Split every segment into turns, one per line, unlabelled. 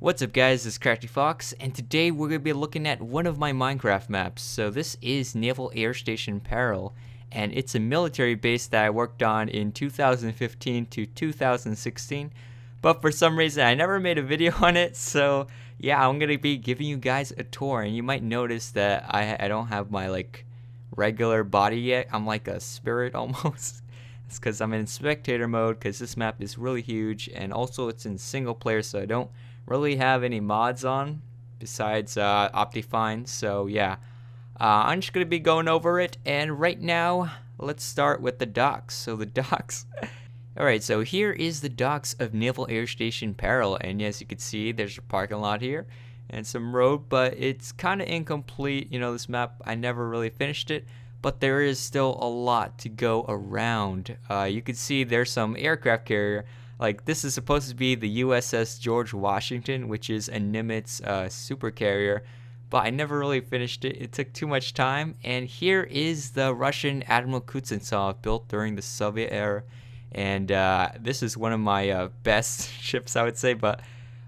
What's up guys, this is Crafty Fox, and today we're going to be looking at one of my Minecraft maps. So this is Naval Air Station Paril, and it's a military base that I worked on in 2015 to 2016. But for some reason I never made a video on it, so yeah, I'm going to be giving you guys a tour. And you might notice that I don't have my regular body yet. I'm like a spirit almost. It's because I'm in spectator mode because this map is really huge, and also it's in single player, so I don't really have any mods on besides Optifine. So yeah, I'm just gonna be going over it, and right now let's start with the docks. So the docks alright, so here is the docks of Naval Air Station Paril, and as you can see there's a parking lot here and some road, but it's kind of incomplete. You know, this map, I never really finished it, but there is still a lot to go around. You can see there's some aircraft carrier. Like, this is supposed to be the USS George Washington, which is a Nimitz super carrier, but I never really finished it. It took too much time. And here is the Russian Admiral Kuznetsov, built during the Soviet era. And this is one of my best ships, I would say, but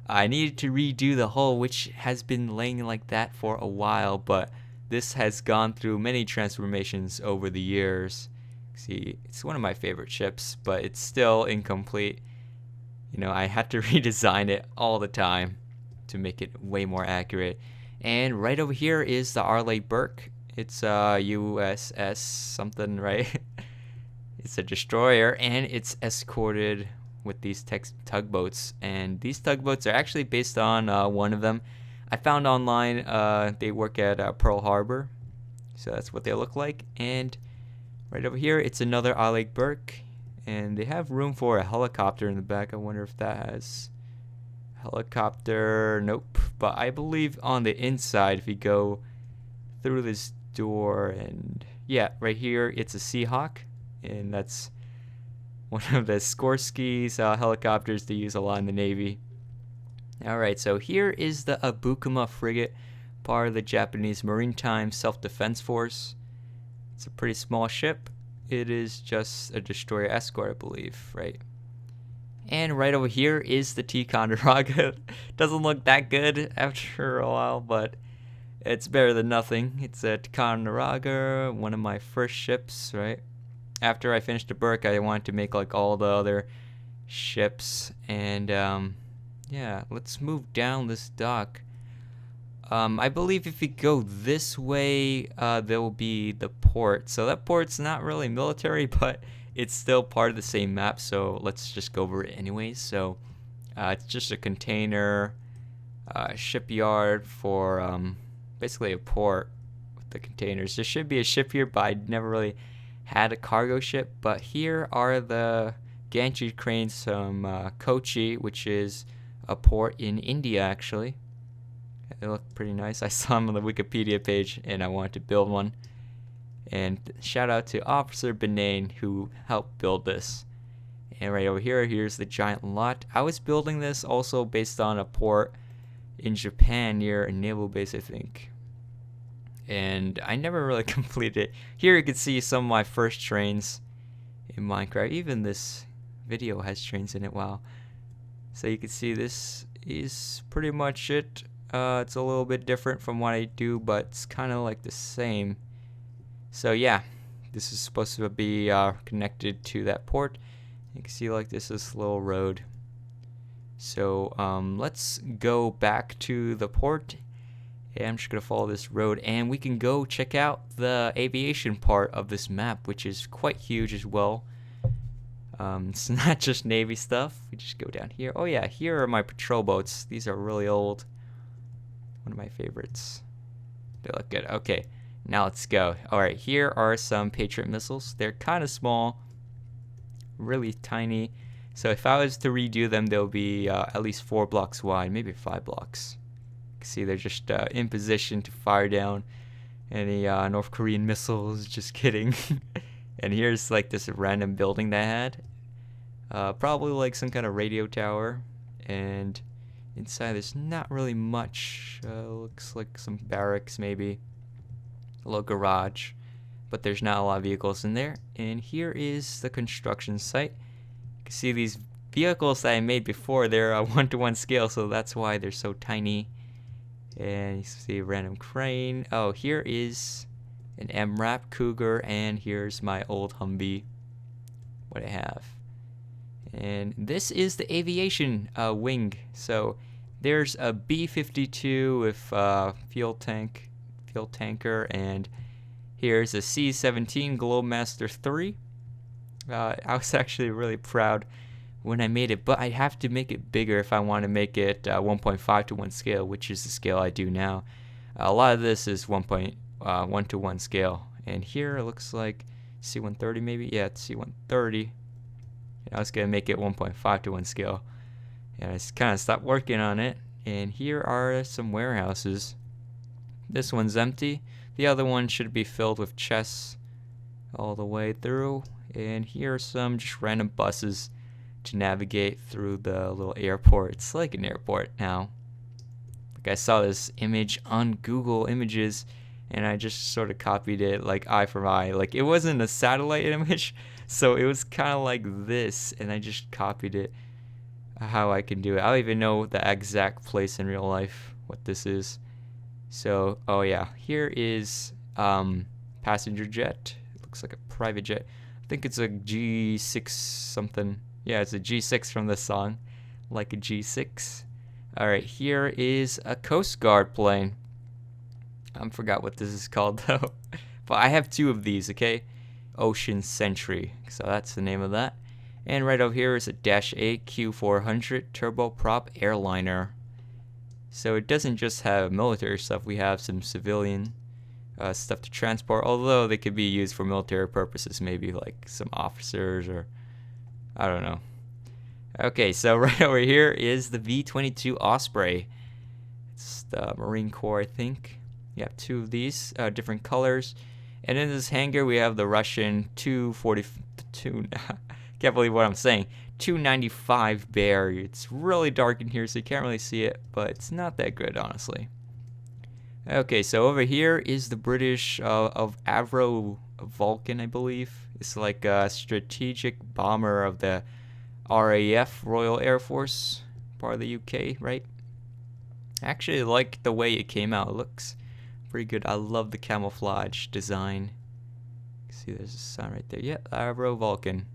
I needed to redo the hull, which has been laying like that for a while, but this has gone through many transformations over the years. See, it's one of my favorite ships, but it's still incomplete. You know, I had to redesign it all the time to make it way more accurate. And right over here is the Arleigh Burke. It's USS something, right? It's a destroyer, and it's escorted with these tugboats. And these tugboats are actually based on one of them I found online. They work at Pearl Harbor, so that's what they look like. And right over here, it's another Arleigh Burke. And they have room for a helicopter in the back. I wonder if that has helicopter. Nope. But I believe on the inside, if you go through this door, and yeah, right here, it's a Seahawk. And that's one of the Skorsky's helicopters they use a lot in the Navy. Alright, so here is the Abukuma frigate, part of the Japanese Maritime Self-Defense Force. It's a pretty small ship. It is just a destroyer escort, I believe, right? And right over here is the Ticonderoga. Doesn't look that good after a while, but it's better than nothing. It's a Ticonderoga, one of my first ships, right? After I finished the Burke, I wanted to make like all the other ships. And yeah, let's move down this dock. I believe if you go this way, there will be the port. So that port's not really military, but it's still part of the same map. So let's just go over it anyways. So it's just a container shipyard for basically a port with the containers. There should be a ship here, but I never really had a cargo ship. But here are the Gantry Cranes from Kochi, which is a port in India actually. They look pretty nice. I saw them on the Wikipedia page and I wanted to build one. And shout out to Officer Benane who helped build this. And right over here, here's the giant lot. I was building this also based on a port in Japan near a naval base, I think. And I never really completed it. Here you can see some of my first trains in Minecraft. Even this video has trains in it. Wow. So you can see this is pretty much it. It's a little bit different from what I do, but it's kind of like the same. So yeah, this is supposed to be connected to that port. You can see like this little road. So let's go back to the port. And I'm just gonna follow this road, and we can go check out the aviation part of this map, which is quite huge as well. It's not just Navy stuff. We just go down here. Oh yeah, here are my patrol boats. These are really old. One of my favorites. They look good. Okay, now let's go. Alright, here are some Patriot Missiles. They're kind of small, really tiny. So if I was to redo them, they'll be at least 4 blocks wide, maybe 5 blocks. You can see they're just in position to fire down any North Korean missiles. Just kidding. And here's like this random building that I had. Probably like some kind of radio tower. And inside there's not really much. Looks like some barracks maybe. A little garage. But there's not a lot of vehicles in there. And here is the construction site. You can see these vehicles that I made before, they're a 1-to-1 scale, so that's why they're so tiny. And you see a random crane. Oh, here is an MRAP Cougar, and here's my old Humvee, what I have. And this is the aviation wing. So there's a B-52 with fuel tanker, and here's a C-17 Globemaster 3. I was actually really proud when I made it, but I have to make it bigger if I want to make it 1.5-to-1 scale, which is the scale I do now. A lot of this is 1-to-1 scale, and here it looks like C-130 maybe. Yeah, it's C-130. I was gonna make it 1.5-to-1 scale, and I kind of stopped working on it. And here are some warehouses. This one's empty. The other one should be filled with chests all the way through. And here are some just random buses to navigate through the little airport. It's like an airport now. Like, I saw this image on Google Images, and I just sort of copied it like eye for eye. Like, it wasn't a satellite image, so it was kind of like this, and I just copied it how I can do it. I don't even know the exact place in real life what this is. So, oh yeah, here is passenger jet. It looks like a private jet. I think it's a G6 something. Yeah, it's a G6 from the song, like a G6. Alright, here is a Coast Guard plane. I forgot what this is called though. But I have two of these, okay? Ocean Sentry. So that's the name of that. And right over here is a Dash 8 Q400 Turboprop Airliner. So it doesn't just have military stuff, we have some civilian stuff to transport, although they could be used for military purposes, maybe like some officers or I don't know. Okay, so right over here is the V-22 Osprey. It's the Marine Corps, I think. You have two of these, different colors. And in this hangar, we have the Russian 242. Can't believe what I'm saying. 295 Bear. It's really dark in here, so you can't really see it, but it's not that good, honestly. Okay, so over here is the British of Avro Vulcan, I believe. It's like a strategic bomber of the RAF, Royal Air Force, part of the UK, right? I actually like the way it came out. It looks pretty good. I love the camouflage design. See, there's a sun right there. Yeah, Avro Vulcan.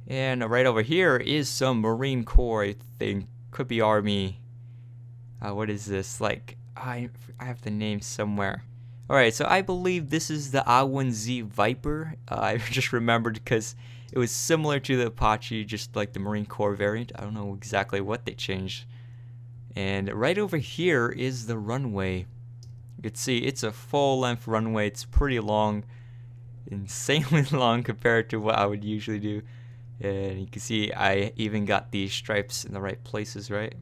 And right over here is some Marine Corps, I think. Could be Army. What is this? Like, I have the name somewhere. Alright, so I believe this is the A1Z Viper. I just remembered because it was similar to the Apache, just like the Marine Corps variant. I don't know exactly what they changed. And right over here is the runway. You can see it's a full-length runway. It's pretty long. Insanely long compared to what I would usually do. And you can see I even got these stripes in the right places, right?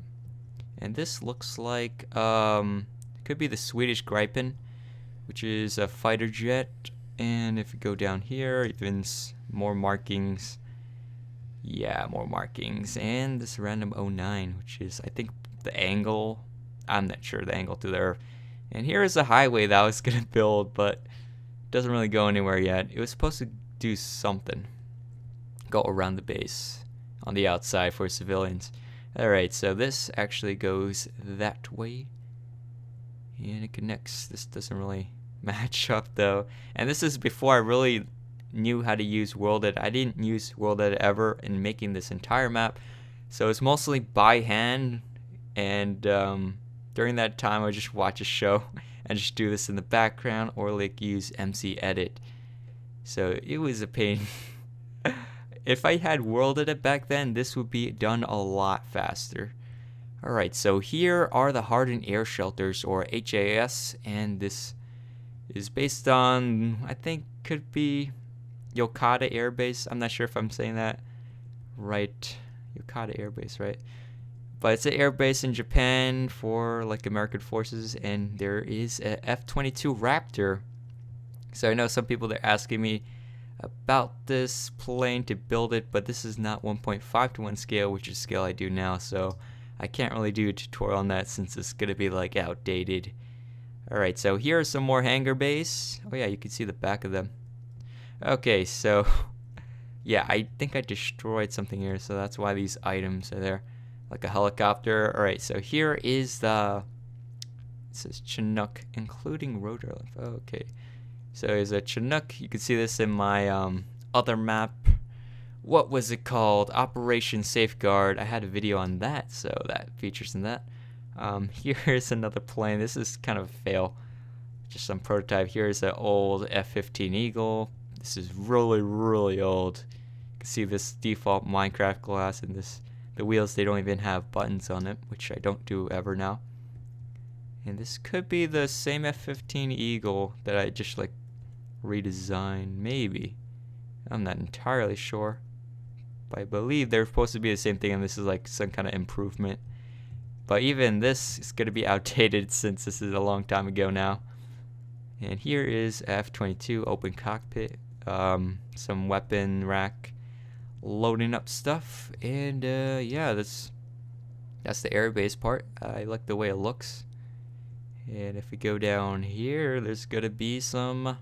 And this looks like, could be the Swedish Gripen, which is a fighter jet. And if you go down here, even more markings. Yeah, more markings. And this random 09, which is, I think, the angle. I'm not sure the angle to there. And here is a highway that I was going to build, but doesn't really go anywhere yet. It was supposed to do something. Go around the base on the outside for civilians. Alright, so this actually goes that way. And it connects. This doesn't really match up though. And this is before I really knew how to use World Edit. I didn't use World Edit ever in making this entire map. So it's mostly by hand. And during that time I would just watch a show and just do this in the background or like use MC Edit. So it was a pain. If I had World Edit back then, this would be done a lot faster. Alright, so here are the Hardened Air Shelters, or HAS, and this is based on, I think, could be Yokota Air Base. I'm not sure if I'm saying that right. Yokota Air Base, right? But it's an air base in Japan for, like, American forces, and there is a F-22 Raptor. So I know some people, they're asking me about this plane to build it, but this is not 1.5-to-1 scale, which is scale I do now, so I can't really do a tutorial on that since it's gonna be like outdated. Alright, so here are some more hangar base. Oh yeah, you can see the back of them. Okay, so Yeah, I think I destroyed something here, so that's why these items are there. Like a helicopter. Alright, so here is the... It says Chinook, including rotor lift. Oh, okay. So there's a Chinook. You can see this in my other map. What was it called? Operation Safeguard. I had a video on that, so that features in that. Here's another plane. This is kind of a fail. Just some prototype. Here's an old F-15 Eagle. This is really, really old. You can see this default Minecraft glass and the wheels, they don't even have buttons on it, which I don't do ever now. And this could be the same F-15 Eagle that I just like redesigned, maybe. I'm not entirely sure. But I believe they're supposed to be the same thing, and this is like some kind of improvement. But even this is going to be outdated since this is a long time ago now. And here is F-22 open cockpit, some weapon rack, loading up stuff, and yeah, that's the airbase part. I like the way it looks. And if we go down here, there's gonna be some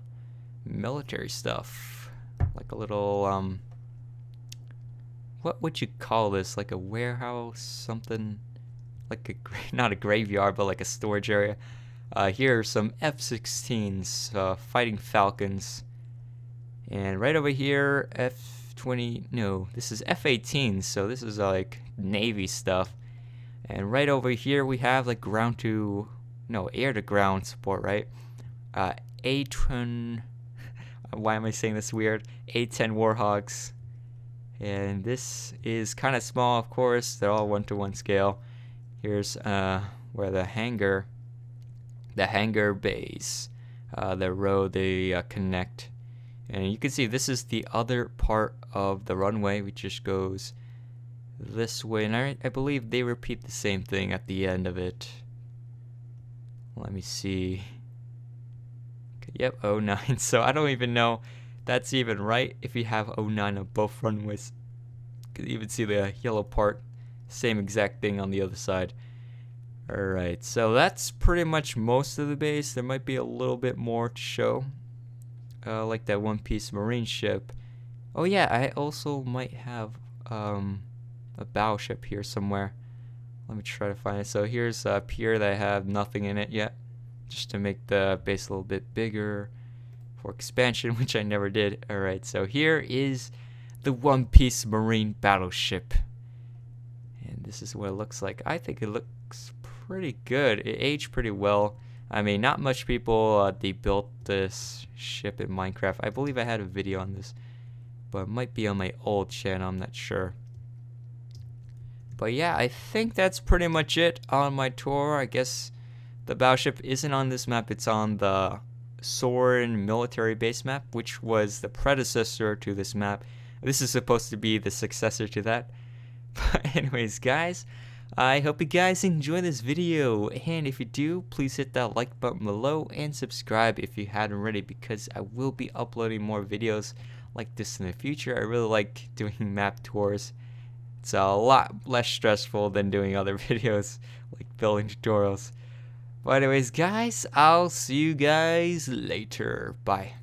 military stuff, like a little what would you call this? Like a warehouse, something like a not a graveyard, but like a storage area. Here are some F-16s, fighting Falcons, and right over here, F-20. No, this is F-18. So this is like Navy stuff. And right over here, we have like air to ground support, right? A-10. Why am I saying this weird? A-10 Warhogs. And this is kind of small, of course. They're all 1-to-1 scale. Here's where the Hangar Base, the road they connect. And you can see this is the other part of the runway, which just goes this way. And I believe they repeat the same thing at the end of it. Let me see. Okay, yep, 09. So I don't even know that's even right if you have 09 on both runways. You can even see the yellow part. Same exact thing on the other side. Alright, so that's pretty much most of the base. There might be a little bit more to show. Like that one-piece marine ship. Oh yeah, I also might have a battleship here somewhere. Let me try to find it. So here's a pier that I have nothing in it yet, just to make the base a little bit bigger for expansion, which I never did. Alright, so here is the one-piece marine battleship. And this is what it looks like. I think it looks pretty good. It aged pretty well. I mean, not much people they built this ship in Minecraft. I believe I had a video on this, but it might be on my old channel. I'm not sure. But yeah, I think that's pretty much it on my tour. I guess the battleship isn't on this map. It's on the Soren military base map, which was the predecessor to this map. This is supposed to be the successor to that. But anyways, guys, I hope you guys enjoy this video, and if you do, please hit that like button below and subscribe if you hadn't already, because I will be uploading more videos like this in the future. I really like doing map tours. It's a lot less stressful than doing other videos like building tutorials. But anyways, guys, I'll see you guys later. Bye.